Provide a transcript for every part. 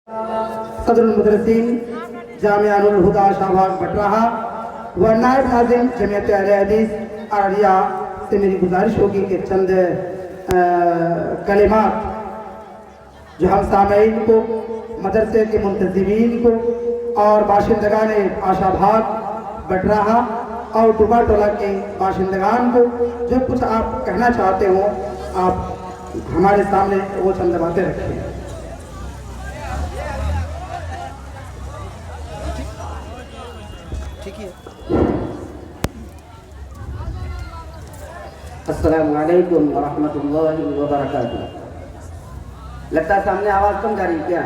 صدر المدرسین جامعہ الہدا شاہباگ بٹراہا و نائب ناظم جمعیت اہل حدیث ارریہ سے میری گزارش ہوگی کہ چند کلمات جو ہم سامعین کو، مدرسے کے منتظمین کو اور باشندگان آشاباگ بٹراہا اور ڈوبا ٹولہ کے باشندگان کو جو کچھ آپ کہنا چاہتے ہو آپ ہمارے سامنے وہ چند باتیں رکھیں۔ السلام علیکم ورحمۃ اللہ وبرکاتہ۔ لگتا ہے سامنے آواز کم جا رہی کیا؟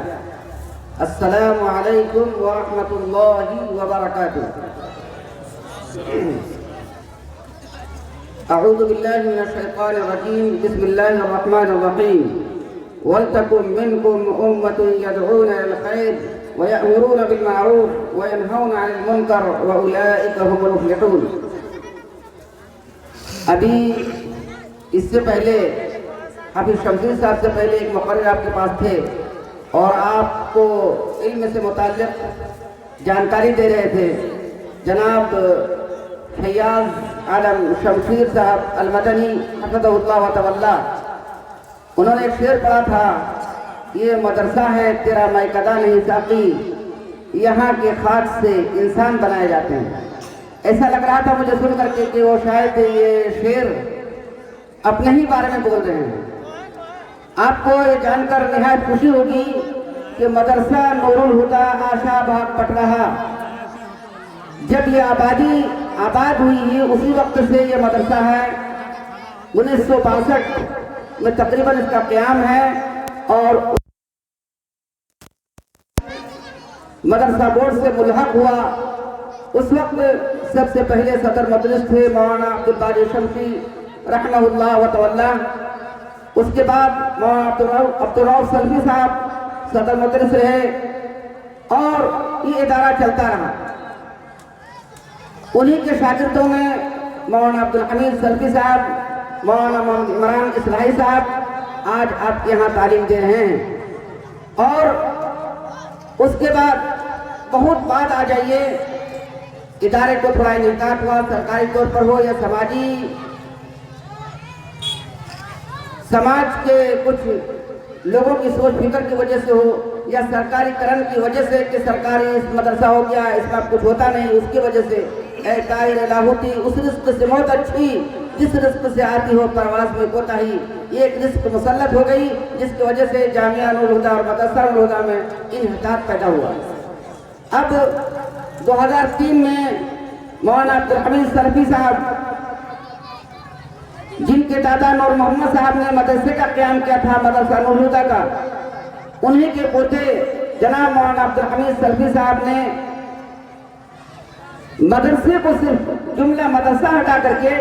السلام علیکم ورحمۃ اللہ وبرکاتہ۔ اعوذ باللہ من الشیطان الرجیم، بسم اللہ الرحمن الرحیم۔ وَلْتَكُن مِّنكُمْ أُمَّةٌ يَدْعُونَ إِلَى الْخَيْرِ وَيَأْمُرُونَ بِالْمَعْرُوفِ وَيَنْهَوْنَ عَنِ الْمُنكَرِ وَأُولَٰئِكَ هُمُ الْمُفْلِحُونَ۔ ابھی اس سے پہلے حافظ شمشیر صاحب سے پہلے ایک مقرر آپ کے پاس تھے اور آپ کو علم سے متعلق جانکاری دے رہے تھے۔ جناب فیاض عالم شمشیر صاحب المدنی حفظہ اللہ و تولیٰ، انہوں نے ایک شعر پڑھا تھا، یہ مدرسہ ہے تیرا میکدہ نہیں ساقی، یہاں کے خاک سے انسان بنائے جاتے ہیں۔ ایسا لگ رہا تھا مجھے سن کر کے کہ وہ شاید یہ شعر اپنے ہی بارے میں بول رہے ہیں۔ آپ کو یہ جان کر نہایت خوشی ہوگی کہ مدرسہ نور الہدا آشاباگ بٹراہا جب یہ آباد ہوئی ہے اسی وقت سے یہ مدرسہ ہے۔ 1962 میں تقریباً اس کا قیام ہے اور مدرسہ بورڈ سے ملحق ہوا۔ اس وقت سب سے پہلے صدر مدرس تھے مولانا عبدالباری شمسی رحمہ اللہ و تولیٰ۔ اس کے بعد مولانا عبدالرؤف سلفی صاحب صدر مدرس رہے اور یہ ادارہ چلتا رہا۔ انہی کے شاگردوں میں مولانا عبدالحمید سلفی صاحب، مولانا محمد عمران اصلاحی صاحب آج آپ کے یہاں تعلیم دے رہے ہیں۔ اور اس کے بعد بہت بعد آ جائیے، ادارے کو تھوڑا انعقاد ہوا، سرکاری طور پر ہو یا سماج کے کچھ لوگوں کی سوچ فکر کی وجہ سے ہو یا سرکاری کرن کی وجہ سے کہ سرکاری مدرسہ ہو گیا، اس میں کچھ ہوتا نہیں، اس کی وجہ سے اے طائر لاہوتی، اس رزق سے موت اچھی جس رزق سے آتی ہو پرواز میں کوتاہی، یہ ایک رزق مسلط ہو گئی جس کی وجہ سے جامعہ نور الہدا اور مدرسہ نور الہدا میں انحطاط پیدا ہوا۔ اب 2003 میں مولانا عبدالحمید سلفی صاحب جن کے دادا نور محمد صاحب نے مدرسے کا قیام کیا تھا، مدرسہ نور الہدا کا، انہی کے پوتے جناب مولانا عبدالحمید سلفی صاحب نے مدرسے کو صرف جملہ مدرسہ ہٹا کر کے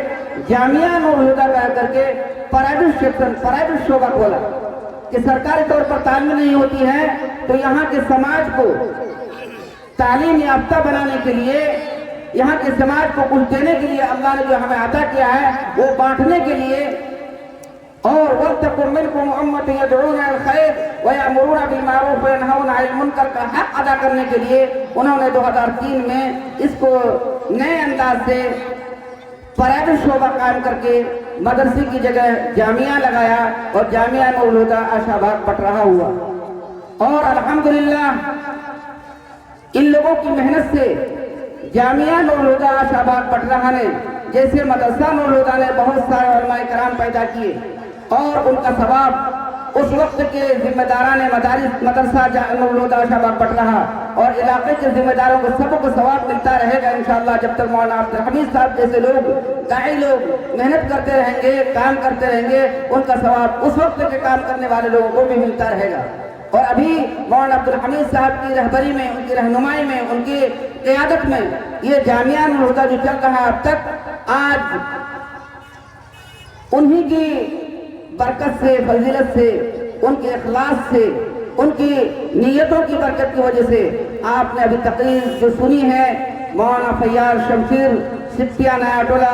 جامعہ نور الہدا کہہ کر کے پرائیویٹ شعبہ کھولا کہ سرکاری طور پر تعلیم نہیں ہوتی ہے تو یہاں کے سماج کو تعلیم یافتہ بنانے کے لیے، یہاں کے سماج کو کچھ دینے کے لیے اللہ نے جو ہمیں عطا کیا ہے وہ بانٹنے کے لیے، اور وَلْتَكُن مِّنكُمْ أُمَّةٌ يَدْعُونَ إِلَى الْخَيْرِ وَيَأْمُرُونَ بِالْمَعْرُوفِ وَيَنْهَوْنَ عَنِ الْمُنكَرِ کا حق ادا کرنے کے لیے انہوں نے 2003 میں اس کو نئے انداز سے پرائیویٹ شعبہ قائم کر کے مدرسے کی جگہ جامعہ لگایا اور جامعہ نور الہدا آشاباگ بٹراہا ہوا۔ اور الحمدللہ ان لوگوں کی محنت سے جامعہ نور الہدا آشاباگ بٹراہا نے جیسے مدرسہ نور الہدا نے بہت سارے علماء کرام پیدا کیے اور ان کا ثواب اس وقت کے ذمہ داران مدرسہ نور الہدا آشاباگ بٹراہا اور علاقے کے ذمہ داروں کو سب کو ثواب ملتا رہے گا انشاءاللہ جب تک مولانا عبدالحمید صاحب جیسے لوگ داعی لوگ محنت کرتے رہیں گے، کام کرتے رہیں گے، ان کا ثواب اس وقت کے کام کرنے والے لوگوں کو بھی ملتا رہے گا۔ اور ابھی مولانا عبدالحمید صاحب کی رہبری میں، ان کی رہنمائی میں، ان کی قیادت میں یہ جامعہ نور الہدا جو چل رہا ہے اب تک، آج انہی کی برکت سے، فضیلت سے، ان کے اخلاص سے، ان کی نیتوں کی برکت کی وجہ سے آپ نے ابھی تقریر جو سنی ہے مولانا فیاض شمشیر سپتیہ نیا ٹولہ